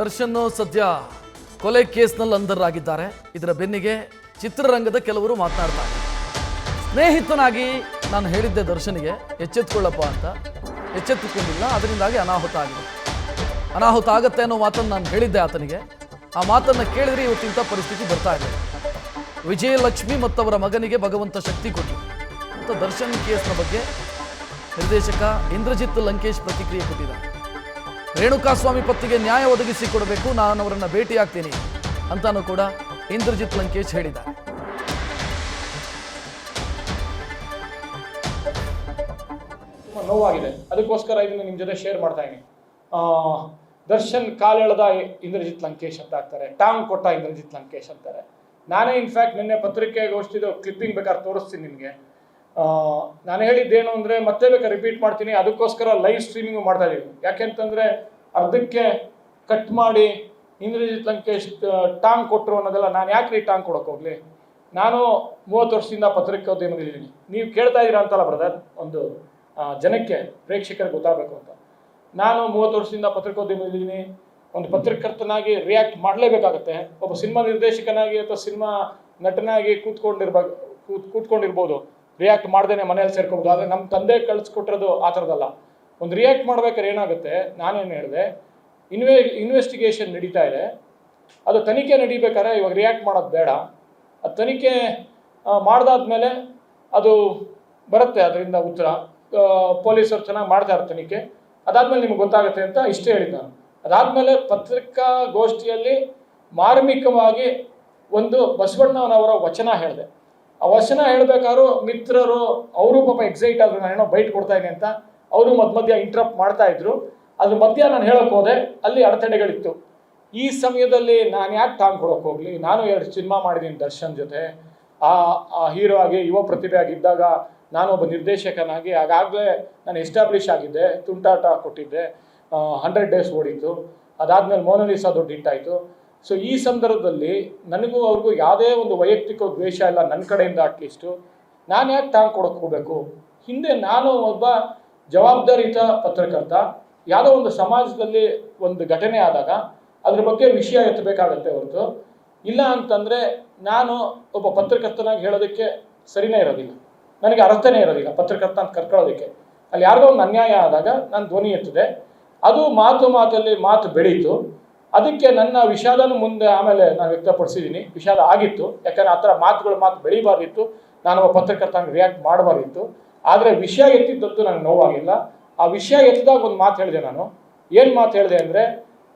ದರ್ಶನ್ ಸದ್ಯ ಕೊಲೆ ಕೇಸ್ನಲ್ಲಿ ಅಂದರ್ ಆಗಿದ್ದಾರೆ. ಇದರ ಬೆನ್ನಿಗೆ ಚಿತ್ರರಂಗದ ಕೆಲವರು ಮಾತನಾಡ್ತಾರೆ. ಸ್ನೇಹಿತನಾಗಿ ನಾನು ಹೇಳಿದ್ದೆ ದರ್ಶನ್ಗೆ ಎಚ್ಚೆತ್ತುಕೊಳ್ಳಪ್ಪ ಅಂತ, ಎಚ್ಚೆತ್ತುಕೊಂಡಿಲ್ಲ, ಅದರಿಂದಾಗಿ ಅನಾಹುತ ಆಗಿದೆ. ಅನಾಹುತ ಆಗತ್ತೆ ಅನ್ನೋ ಮಾತನ್ನು ನಾನು ಹೇಳಿದ್ದೆ ಆತನಿಗೆ. ಆ ಮಾತನ್ನು ಕೇಳಿದ್ರೆ ಇವತ್ತಿಂಥ ಪರಿಸ್ಥಿತಿ ಬರ್ತಾ ಇದೆ. ವಿಜಯಲಕ್ಷ್ಮಿ ಮತ್ತು ಅವರ ಮಗನಿಗೆ ಭಗವಂತ ಶಕ್ತಿ ಕೊಟ್ಟು ಅಂತ ದರ್ಶನ್ ಕೇಸ್ನ ಬಗ್ಗೆ ನಿರ್ದೇಶಕ ಇಂದ್ರಜಿತ್ ಲಂಕೇಶ್ ಪ್ರತಿಕ್ರಿಯೆ ಕೊಟ್ಟಿದ್ದಾರೆ. ರೇಣುಕಾಸ್ವಾಮಿ ಪತ್ತಿಗೆ ನ್ಯಾಯ ಒದಗಿಸಿಕೊಡಬೇಕು, ನಾನು ಅವರನ್ನು ಭೇಟಿಯಾಗ್ತೀನಿ ಅಂತಾನೂ ಕೂಡ ಇಂದ್ರಜಿತ್ ಲಂಕೇಶ್ ಹೇಳಿದ್ದಾರೆ. ನೋವಾಗಿದೆ, ಅದಕ್ಕೋಸ್ಕರ ಇದನ್ನು ನಿಮ್ಮ ಜೊತೆ ಶೇರ್ ಮಾಡ್ತಾ ಇದ್ದೀನಿ. ದರ್ಶನ್ ಕಾಲೆಳೆದ ಇಂದ್ರಜಿತ್ ಲಂಕೇಶ್ ಅಂತ ಆಗ್ತಾರೆ, ಟಾಂಗ್ ಕೊಟ್ಟ ಇಂದ್ರಜಿತ್ ಲಂಕೇಶ್ ಅಂತಾರೆ. ನಾನೇ ಇನ್ಫ್ಯಾಕ್ಟ್ ನಿನ್ನೆ ಪತ್ರಿಕೆಗೋಷ್ಠಿದು ಕ್ಲಿಪ್ಪಿಂಗ್ ಬೇಕಾದ್ರೆ ತೋರಿಸ್ತೀನಿ ನಿಮಗೆ. ನಾನು ಹೇಳಿದ್ದೇನು ಅಂದರೆ ಮತ್ತೆ ಬೇಕಾದ್ರೆ ರಿಪೀಟ್ ಮಾಡ್ತೀನಿ, ಅದಕ್ಕೋಸ್ಕರ ಲೈವ್ ಸ್ಟ್ರೀಮಿಂಗು ಮಾಡ್ತಾ ಇದ್ದೀವಿ. ಯಾಕೆಂತಂದರೆ ಅರ್ಧಕ್ಕೆ ಕಟ್ ಮಾಡಿ ಇಂದ್ರಜಿತ್ ಲಂಕೇಶ್ ಟಾಂಗ್ ಕೊಟ್ಟರು ಅನ್ನೋದೆಲ್ಲ ನಾನು ಯಾಕೆ ಟಾಂಗ್ ಕೊಡೋಕೆ ಹೋಗಲಿ? ನಾನು 30 ವರ್ಷದಿಂದ ಪತ್ರಿಕೋದ್ಯಮದಲ್ಲಿದ್ದೀನಿ. ನೀವು ಕೇಳ್ತಾ ಇದ್ದೀರಾ ಅಂತಲ್ಲ ಬ್ರದರ್, ಒಂದು ಜನಕ್ಕೆ ಪ್ರೇಕ್ಷಕರಿಗೆ ಗೊತ್ತಾಗಬೇಕು ಅಂತ. ನಾನು 30 ವರ್ಷದಿಂದ ಪತ್ರಿಕೋದ್ಯಮದಲ್ಲಿದ್ದೀನಿ. ಒಂದು ಪತ್ರಕರ್ತನಾಗಿ ರಿಯಾಕ್ಟ್ ಮಾಡಲೇಬೇಕಾಗತ್ತೆ. ಒಬ್ಬ ಸಿನಿಮಾ ನಿರ್ದೇಶಕನಾಗಿ ಅಥವಾ ಸಿನಿಮಾ ನಟನಾಗಿ ಕೂತ್ಕೊಂಡಿರ್ಬೋದು, ರಿಯಾಕ್ಟ್ ಮಾಡ್ದೇನೆ ಮನೇಲಿ ಸೇರ್ಕೊಬೋದು. ಆದರೆ ನಮ್ಮ ತಂದೆ ಕಳಿಸ್ಕೊಟ್ಟಿರೋದು ಆ ಥರದಲ್ಲ. ಒಂದು ರಿಯಾಕ್ಟ್ ಮಾಡ್ಬೇಕಾದ್ರೆ ಏನಾಗುತ್ತೆ, ನಾನೇನು ಹೇಳಿದೆ, ಇನ್ವೆಸ್ಟಿಗೇಷನ್ ನಡೀತಾ ಇದೆ, ಅದು ತನಿಖೆ ನಡೀಬೇಕಾದ್ರೆ ಇವಾಗ ರಿಯಾಕ್ಟ್ ಮಾಡೋದು ಬೇಡ. ಅದು ತನಿಖೆ ಮಾಡ್ದಾದ್ಮೇಲೆ ಅದು ಬರುತ್ತೆ, ಅದರಿಂದ ಉತ್ತರ. ಪೊಲೀಸರು ಚೆನ್ನಾಗಿ ಮಾಡ್ತಾರೆ ತನಿಖೆ, ಅದಾದಮೇಲೆ ನಿಮ್ಗೆ ಗೊತ್ತಾಗುತ್ತೆ ಅಂತ ಇಷ್ಟೇ ಹೇಳಿದ್ದು ನಾನು. ಅದಾದಮೇಲೆ ಪತ್ರಿಕಾಗೋಷ್ಠಿಯಲ್ಲಿ ಮಾರ್ಮಿಕವಾಗಿ ಒಂದು ಬಸವಣ್ಣನವರ ವಚನ ಹೇಳಿದೆ. ಆ ವಚನ ಹೇಳ್ಬೇಕಾದ್ರು ಮಿತ್ರರು ಅವರು ಪಾಪ ಎಕ್ಸೈಟ್ ಆದ್ರು, ನಾನೇನೋ ಬೈಟ್ ಕೊಡ್ತಾ ಇದ್ದೀನಿ ಅಂತ. ಅವರು ಮಧ್ಯ ಇಂಟ್ರಪ್ಟ್ ಮಾಡ್ತಾ ಇದ್ರು. ಅದ್ರ ಮಧ್ಯ ನಾನು ಹೇಳೋಕೆ ಹೋದೆ, ಅಲ್ಲಿ ಅಡೆತಡೆಗಳಿತ್ತು. ಈ ಸಮಯದಲ್ಲಿ ನಾನು ಯಾಕೆ ಟಾಂಗ್ ಕೊಡೋಕೆ ಹೋಗಲಿ? ನಾನು 2 ಸಿನಿಮಾ ಮಾಡಿದ್ದೀನಿ ದರ್ಶನ್ ಜೊತೆ. ಆ ಹೀರೋ ಆಗಿ ಯುವ ಪ್ರತಿಭೆ ಆಗಿದ್ದಾಗ ನಾನೊಬ್ಬ ನಿರ್ದೇಶಕನಾಗಿ ಆಗಾಗಲೇ ನಾನು ಎಸ್ಟಾಬ್ಲಿಷ್ ಆಗಿದ್ದೆ. ತುಂಟಾಟ ಕೊಟ್ಟಿದ್ದೆ, 100 ಡೇಸ್ ಓಡಿತ್ತು. ಅದಾದಮೇಲೆ ಮೋನಾಲಿಸಾ ದೊಡ್ಡ ಹಿಟ್ಟಾಯಿತು. ಸೊ ಈ ಸಂದರ್ಭದಲ್ಲಿ ನನಗೂ ಅವ್ರಿಗೂ ಯಾವುದೇ ಒಂದು ವೈಯಕ್ತಿಕ ದ್ವೇಷ ಇಲ್ಲ ನನ್ನ ಕಡೆಯಿಂದ. ಅಟ್ಲೀಸ್ಟು ನಾನು ಯಾಕೆ ಟಾಂಗ್ ಕೊಡೋಕೆ ಹೋಗಬೇಕು? ಹಿಂದೆ ನಾನು ಒಬ್ಬ ಜವಾಬ್ದಾರಿಯುತ ಪತ್ರಕರ್ತ. ಯಾವುದೋ ಒಂದು ಸಮಾಜದಲ್ಲಿ ಒಂದು ಘಟನೆ ಆದಾಗ ಅದ್ರ ಬಗ್ಗೆ ವಿಷಯ ಎತ್ತಬೇಕಾಗತ್ತೆ ಹೊರತು, ಇಲ್ಲ ಅಂತಂದರೆ ನಾನು ಒಬ್ಬ ಪತ್ರಕರ್ತನಾಗಿ ಹೇಳೋದಕ್ಕೆ ಸರಿನೇ ಇರೋದಿಲ್ಲ, ನನಗೆ ಅರ್ಥನೇ ಇರೋದಿಲ್ಲ ಪತ್ರಕರ್ತ ಅಂತ ಕರ್ಕೊಳ್ಳೋದಕ್ಕೆ. ಅಲ್ಲಿ ಯಾರಿಗೋ ಒಂದು ಅನ್ಯಾಯ ಆದಾಗ ನಾನು ಧ್ವನಿ ಎತ್ತಿದೆ. ಅದು ಮಾತಲ್ಲಿ ಮಾತು ಬೆಳೀತು. ಅದಕ್ಕೆ ನನ್ನ ವಿಷಾದನೂ ಮುಂದೆ ಆಮೇಲೆ ನಾನು ವ್ಯಕ್ತಪಡಿಸಿದ್ದೀನಿ. ವಿಷಾದ ಆಗಿತ್ತು, ಯಾಕಂದರೆ ಆ ಥರ ಮಾತು ಬೆಳೀಬಾರ್ದಿತ್ತು. ನಾನೊಬ್ಬ ಪತ್ರಕರ್ತನಾಗಿ ರಿಯಾಕ್ಟ್ ಮಾಡಬಾರ್ದಿತ್ತು. ಆದರೆ ವಿಷಯ ಎತ್ತಿದ್ದದ್ದು ನನಗೆ ನೋವಾಗಿಲ್ಲ. ಆ ವಿಷಯ ಎತ್ತಿದಾಗ ಒಂದು ಮಾತು ಹೇಳಿದೆ ನಾನು. ಏನು ಮಾತು ಹೇಳಿದೆ ಅಂದರೆ,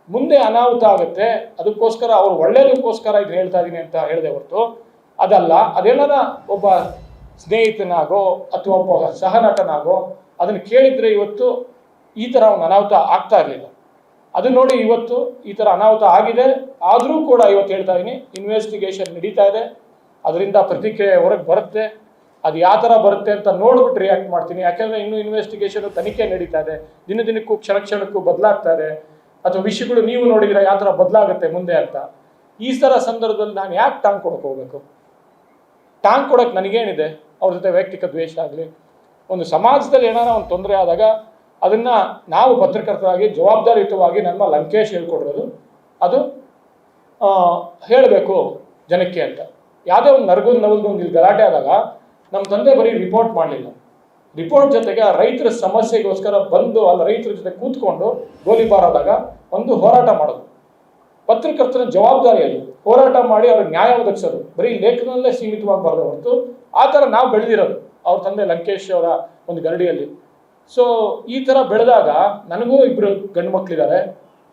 ಮುಂದೆ ಅನಾಹುತ ಆಗುತ್ತೆ, ಅದಕ್ಕೋಸ್ಕರ ಅವ್ರು ಒಳ್ಳೆಯದಕ್ಕೋಸ್ಕರ ಇದನ್ನು ಹೇಳ್ತಾ ಇದ್ದೀನಿ ಅಂತ ಹೇಳಿದೆ ಹೊರತು ಅದಲ್ಲ. ಅದೇನಾರ ಒಬ್ಬ ಸ್ನೇಹಿತನಾಗೋ ಅಥವಾ ಒಬ್ಬ ಸಹನಟನಾಗೋ ಅದನ್ನು ಕೇಳಿದರೆ ಇವತ್ತು ಈ ಥರ ಒಂದು ಅನಾಹುತ ಆಗ್ತಾ ಇರಲಿಲ್ಲ. ಅದು ನೋಡಿ ಇವತ್ತು ಈ ಥರ ಅನಾಹುತ ಆಗಿದೆ. ಆದರೂ ಕೂಡ ಇವತ್ತು ಹೇಳ್ತಾ ಇದ್ದೀನಿ, ಇನ್ವೆಸ್ಟಿಗೇಷನ್ ನಡೀತಾ ಇದೆ, ಅದರಿಂದ ಪ್ರತಿಕ್ರಿಯೆ ಹೊರಗೆ ಬರುತ್ತೆ. ಅದು ಯಾವ ಥರ ಬರುತ್ತೆ ಅಂತ ನೋಡ್ಬಿಟ್ಟು ರಿಯಾಕ್ಟ್ ಮಾಡ್ತೀನಿ. ಯಾಕೆಂದರೆ ಇನ್ನೂ ಇನ್ವೆಸ್ಟಿಗೇಷನು ತನಿಖೆ ನಡೀತಾ ಇದೆ, ದಿನಕ್ಕೂ ಕ್ಷಣಕ್ಕೂ ಬದಲಾಗ್ತಾ ಇದೆ. ಅಥವಾ ವಿಷಯಗಳು ನೀವು ನೋಡಿದರೆ ಯಾವ ಥರ ಬದಲಾಗುತ್ತೆ ಮುಂದೆ ಅಂತ. ಈ ಥರ ಸಂದರ್ಭದಲ್ಲಿ ನಾನು ಯಾಕೆ ಟಾಂಗ್ ಕೊಡೋಕೆ ಹೋಗಬೇಕು? ಟಾಂಗ್ ಕೊಡೋಕೆ ನನಗೇನಿದೆ ಅವ್ರ ಜೊತೆ ವೈಯಕ್ತಿಕ ದ್ವೇಷ ಆಗಲಿ? ಒಂದು ಸಮಾಜದಲ್ಲಿ ಏನಾರ ಒಂದು ತೊಂದರೆ ಆದಾಗ ಅದನ್ನು ನಾವು ಪತ್ರಕರ್ತರಾಗಿ ಜವಾಬ್ದಾರಿಯುತವಾಗಿ ನಮ್ಮ ಲಂಕೇಶ್ ಹೇಳ್ಕೊಡೋದು, ಅದು ಹೇಳಬೇಕು ಜನಕ್ಕೆ ಅಂತ. ಯಾವುದೇ ಒಂದು ನವಲ್ಗೊಂದು ಇಲ್ಲಿ ಗಲಾಟೆ ಆದಾಗ ನಮ್ಮ ತಂದೆ ಬರೀ ರಿಪೋರ್ಟ್ ಮಾಡಲಿಲ್ಲ, ರಿಪೋರ್ಟ್ ಜೊತೆಗೆ ಆ ರೈತರ ಸಮಸ್ಯೆಗೋಸ್ಕರ ಬಂದು ಅಲ್ಲಿ ರೈತರ ಜೊತೆ ಕೂತ್ಕೊಂಡು ಗೋಲಿಬಾರ್ ಆದಾಗ ಒಂದು ಹೋರಾಟ ಮಾಡೋದು. ಪತ್ರಕರ್ತರ ಜವಾಬ್ದಾರಿಯಲ್ಲಿ ಹೋರಾಟ ಮಾಡಿ ಅವ್ರಿಗೆ ನ್ಯಾಯ ಒದಗಿಸೋದು, ಬರೀ ಲೇಖನದಲ್ಲೇ ಸೀಮಿತವಾಗಬಾರ್ದು ಹೊರತು ಆ ಥರ ನಾವು ಬೆಳೆದಿರೋದು ಅವ್ರ ತಂದೆ ಲಂಕೇಶ್ ಅವರ ಒಂದು ಗರಡಿಯಲ್ಲಿ. ಸೊ ಈ ಥರ ಬೆಳೆದಾಗ ನನಗೂ 2 ಗಂಡು ಮಕ್ಕಳಿದ್ದಾರೆ,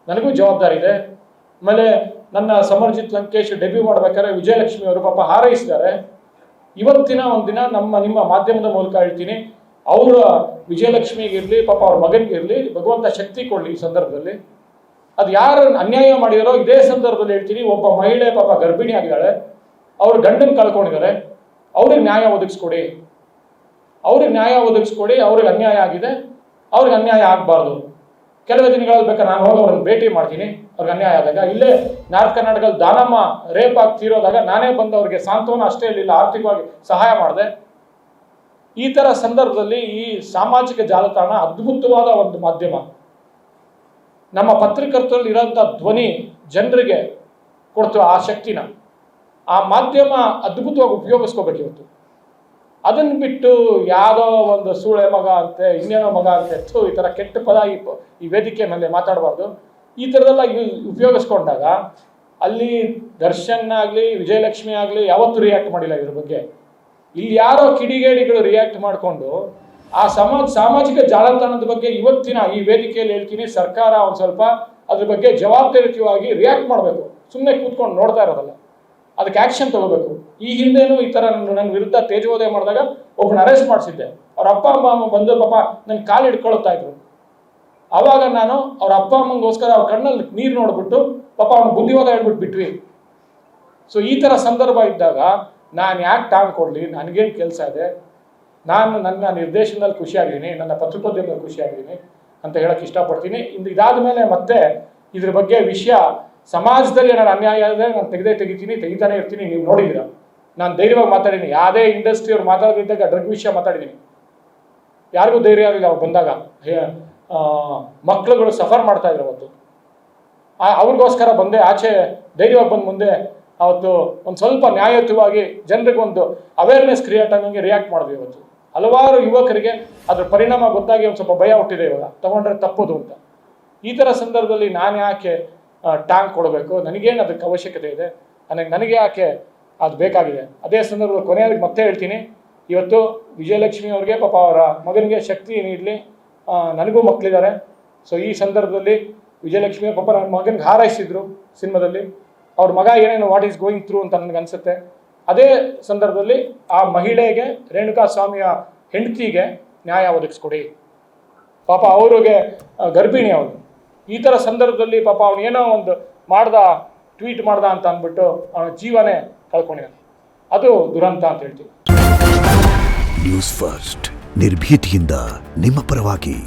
ನನಗೂ ಜವಾಬ್ದಾರಿ ಇದೆ. ಆಮೇಲೆ ನನ್ನ ಸಮರ್ಜಿತ್ ಲಂಕೇಶ್ ಡೆಬ್ಯೂ ಮಾಡ್ಬೇಕಾದ್ರೆ ವಿಜಯಲಕ್ಷ್ಮಿ ಅವರು ಪಾಪ ಹಾರೈಸಿದ್ದಾರೆ. ಇವತ್ತಿನ ಒಂದಿನ ನಿಮ್ಮ ಮಾಧ್ಯಮದ ಮೂಲಕ ಹೇಳ್ತೀನಿ, ಅವರ ವಿಜಯಲಕ್ಷ್ಮಿಗಿರಲಿ ಪಾಪ ಅವ್ರ ಮಗನಿಗಿರಲಿ ಭಗವಂತ ಶಕ್ತಿ ಕೊಡಲಿ. ಈ ಸಂದರ್ಭದಲ್ಲಿ ಅದು ಯಾರು ಅನ್ಯಾಯ ಮಾಡಿದಾರೋ ಇದೇ ಸಂದರ್ಭದಲ್ಲಿ ಹೇಳ್ತೀನಿ, ಒಬ್ಬ ಮಹಿಳೆ ಪಾಪ ಗರ್ಭಿಣಿ ಆಗಿದ್ದಾಳೆ, ಅವ್ರ ಗಂಡನ ಕಳ್ಕೊಂಡಿದ್ದಾರೆ, ಅವ್ರಿಗೆ ನ್ಯಾಯ ಒದಗಿಸ್ಕೊಡಿ, ಅವ್ರಿಗೆ ಅನ್ಯಾಯ ಆಗಿದೆ, ಅವ್ರಿಗೆ ಅನ್ಯಾಯ ಆಗಬಾರ್ದು. ಕೆಲವೇ ದಿನಗಳಲ್ಲಿ ಬೇಕಾದ್ರೆ ನಾನು ಹೋಗಿ ಅವ್ರನ್ನ ಭೇಟಿ ಮಾಡ್ತೀನಿ. ಅವ್ರಿಗೆ ಅನ್ಯಾಯ ಆದಾಗ ಇಲ್ಲೇ ನಾರ್ತ್ ಕರ್ನಾಟಕದಲ್ಲಿ ದಾನಮ್ಮ ರೇಪ್ ಆಗ್ತಿರೋದಾಗ ನಾನೇ ಬಂದು ಅವ್ರಿಗೆ ಸಾಂತ್ವನ ಅಷ್ಟೇ ಇರಲಿಲ್ಲ, ಆರ್ಥಿಕವಾಗಿ ಸಹಾಯ ಮಾಡಿದೆ. ಈ ಥರ ಸಂದರ್ಭದಲ್ಲಿ ಈ ಸಾಮಾಜಿಕ ಜಾಲತಾಣ ಅದ್ಭುತವಾದ ಒಂದು ಮಾಧ್ಯಮ. ನಮ್ಮ ಪತ್ರಕರ್ತರಲ್ಲಿ ಇರೋಂಥ ಧ್ವನಿ ಜನರಿಗೆ ಕೊಡ್ತು ಆ ಶಕ್ತಿನ. ಆ ಮಾಧ್ಯಮ ಅದ್ಭುತವಾಗಿ ಉಪಯೋಗಿಸ್ಕೋಬೇಕು ಇವತ್ತು. ಅದನ್ನು ಬಿಟ್ಟು ಯಾವುದೋ ಒಂದು ಸೂಳೆ ಮಗ ಅಂತೆ, ಇನ್ನೇನೋ ಮಗ ಅಂತೆ, ಈ ಥರ ಕೆಟ್ಟ ಪದ ಈ ವೇದಿಕೆ ಮೇಲೆ ಮಾತಾಡಬಾರ್ದು. ಈ ಥರದೆಲ್ಲ ಉಪಯೋಗಿಸ್ಕೊಂಡಾಗ ಅಲ್ಲಿ ದರ್ಶನ್ ಆಗಲಿ ವಿಜಯಲಕ್ಷ್ಮಿ ಆಗಲಿ ಯಾವತ್ತೂ ರಿಯಾಕ್ಟ್ ಮಾಡಿಲ್ಲ ಇದ್ರ ಬಗ್ಗೆ. ಇಲ್ಲಿ ಯಾರೋ ಕಿಡಿಗೇಡಿಗಳು ರಿಯಾಕ್ಟ್ ಮಾಡಿಕೊಂಡು ಆ ಸಾಮಾಜಿಕ ಜಾಲತಾಣದ ಬಗ್ಗೆ ಇವತ್ತಿನ ಈ ವೇದಿಕೆಯಲ್ಲಿ ಹೇಳ್ತೀನಿ, ಸರ್ಕಾರ ಒಂದು ಸ್ವಲ್ಪ ಅದ್ರ ಬಗ್ಗೆ ಜವಾಬ್ದಾರಿಯುತವಾಗಿ ರಿಯಾಕ್ಟ್ ಮಾಡಬೇಕು. ಸುಮ್ಮನೆ ಕೂತ್ಕೊಂಡು ನೋಡ್ತಾ ಇರೋದಲ್ಲ, ಅದಕ್ಕೆ ಆ್ಯಕ್ಷನ್ ತಗೋಬೇಕು. ಈ ಹಿಂದೆನೂ ಈ ಥರ ನನ್ನ ವಿರುದ್ಧ ತೇಜೋದಯ ಮಾಡಿದಾಗ ಒಬ್ಬನ ಅರೆಸ್ಟ್ ಮಾಡಿಸಿದ್ದೆ. ಅವ್ರ ಅಪ್ಪ ಅಮ್ಮ ಬಂದು ಪಾಪ ನನ್ನ ಕಾಲು ಹಿಡ್ಕೊಳ್ತಾ ಇದ್ರು. ಆವಾಗ ನಾನು ಅವ್ರ ಅಪ್ಪ ಅಮ್ಮಂಗೋಸ್ಕರ ಅವ್ರ ಕಣ್ಣಲ್ಲಿ ನೀರು ನೋಡ್ಬಿಟ್ಟು ಪಾಪ ಅವ್ನು ಬುದ್ಧಿವಾದ ಹೇಳ್ಬಿಟ್ಟು ಬಿಟ್ವಿ. ಸೊ ಈ ಥರ ಸಂದರ್ಭ ಇದ್ದಾಗ ನಾನು ಯಾಕೆ ಟಾಂಗ್ ಕೊಡಲಿ, ನನಗೇನು ಕೆಲಸ ಇದೆ, ನಾನು ನನ್ನ ನಿರ್ದೇಶನದಲ್ಲಿ ಖುಷಿಯಾಗಿದ್ದೀನಿ, ನನ್ನ ಪತ್ರಿಕೋದ್ಯಮದಲ್ಲಿ ಖುಷಿಯಾಗಿದ್ದೀನಿ ಅಂತ ಹೇಳಕ್ಕೆ ಇಷ್ಟಪಡ್ತೀನಿ. ಇದಾದ ಮೇಲೆ ಮತ್ತೆ ಇದ್ರ ಬಗ್ಗೆ ವಿಷಯ ಸಮಾಜದಲ್ಲಿ ಏನಾದ್ರು ಅನ್ಯಾಯ ಆದರೆ ನಾನು ತೆಗಿತಾನೆ ಇರ್ತೀನಿ. ನೀವು ನೋಡಿದ್ದೀರ, ನಾನು ಧೈರ್ಯವಾಗಿ ಮಾತಾಡಿದ್ದೀನಿ. ಯಾವುದೇ ಇಂಡಸ್ಟ್ರಿ ಅವ್ರು ಮಾತಾಡೋದಿದ್ದಾಗ ಡ್ರಗ್ ವಿಷಯ ಮಾತಾಡಿದ್ದೀನಿ. ಯಾರಿಗೂ ಧೈರ್ಯ ಇರಲಿಲ್ಲ ಅವ್ರು ಬಂದಾಗ. ಮಕ್ಕಳುಗಳು ಸಫರ್ ಮಾಡ್ತಾ ಇದ್ರು ಅವತ್ತು. ಅವ್ರಿಗೋಸ್ಕರ ಬಂದೆ, ಆಚೆ ಧೈರ್ಯವಾಗಿ ಬಂದು ಮುಂದೆ ಅವತ್ತು ಒಂದು ಸ್ವಲ್ಪ ನ್ಯಾಯಯುತವಾಗಿ ಜನರಿಗೆ ಒಂದು ಅವೇರ್ನೆಸ್ ಕ್ರಿಯೇಟ್ ಆಗಂಗೆ ರಿಯಾಕ್ಟ್ ಮಾಡಿದ್ವಿ. ಇವತ್ತು ಹಲವಾರು ಯುವಕರಿಗೆ ಅದ್ರ ಪರಿಣಾಮ ಗೊತ್ತಾಗಿ ಒಂದು ಸ್ವಲ್ಪ ಭಯ ಹುಟ್ಟಿದೆ, ಇವಾಗ ತಗೊಂಡ್ರೆ ತಪ್ಪೋದು ಅಂತ. ಈ ಥರ ಸಂದರ್ಭದಲ್ಲಿ ನಾನು ಯಾಕೆ ಟ್ಯಾಂಕ್ ಕೊಡಬೇಕು, ನನಗೇನು ಅದಕ್ಕೆ ಅವಶ್ಯಕತೆ ಇದೆ, ನನಗೆ ಯಾಕೆ ಅದು ಬೇಕಾಗಿದೆ. ಅದೇ ಸಂದರ್ಭದಲ್ಲಿ ಕೊನೆಯವ್ರಿಗೆ ಮತ್ತೆ ಹೇಳ್ತೀನಿ, ಇವತ್ತು ವಿಜಯಲಕ್ಷ್ಮಿ ಅವ್ರಿಗೆ ಪಾಪ ಅವರ ಮಗನಿಗೆ ಶಕ್ತಿ ನೀಡಲಿ. ನನಗೂ ಮಕ್ಕಳಿದ್ದಾರೆ. ಸೊ ಈ ಸಂದರ್ಭದಲ್ಲಿ ವಿಜಯಲಕ್ಷ್ಮಿ ಪಾಪ ನನ್ನ ಮಗನಿಗೆ ಹಾರೈಸಿದ್ರು ಸಿನಿಮಾದಲ್ಲಿ. ಅವ್ರ ಮಗ ಏನೇನು ವಾಟ್ ಈಸ್ ಗೋಯಿಂಗ್ ಥ್ರೂ ಅಂತ ನನಗೆ ಅನಿಸುತ್ತೆ. ಅದೇ ಸಂದರ್ಭದಲ್ಲಿ ಆ ಮಹಿಳೆಗೆ, ರೇಣುಕಾ ಸ್ವಾಮಿಯ ಹೆಂಡತಿಗೆ ನ್ಯಾಯ ಒದಗಿಸ್ಕೊಡಿ. ಪಾಪ ಅವ್ರಿಗೆ ಗರ್ಭಿಣಿ ಅವರು. ಈ ಥರ ಸಂದರ್ಭದಲ್ಲಿ ಪಾಪ ಅವನು ಏನೋ ಒಂದು ಟ್ವೀಟ್ ಮಾಡ್ದ ಅಂತ ಅಂದ್ಬಿಟ್ಟು ಅವನ ಜೀವನೇ ಕಳ್ಕೊಂಡಿದ್ದಾನೆ. ಅದು ದುರಂತ ಅಂತ ಹೇಳ್ತೀವಿ. ನ್ಯೂಸ್ ಫಸ್ಟ್ ನಿರ್ಭೀತಿಯಿಂದ ನಿಮ್ಮ ಪರವಾಗಿ.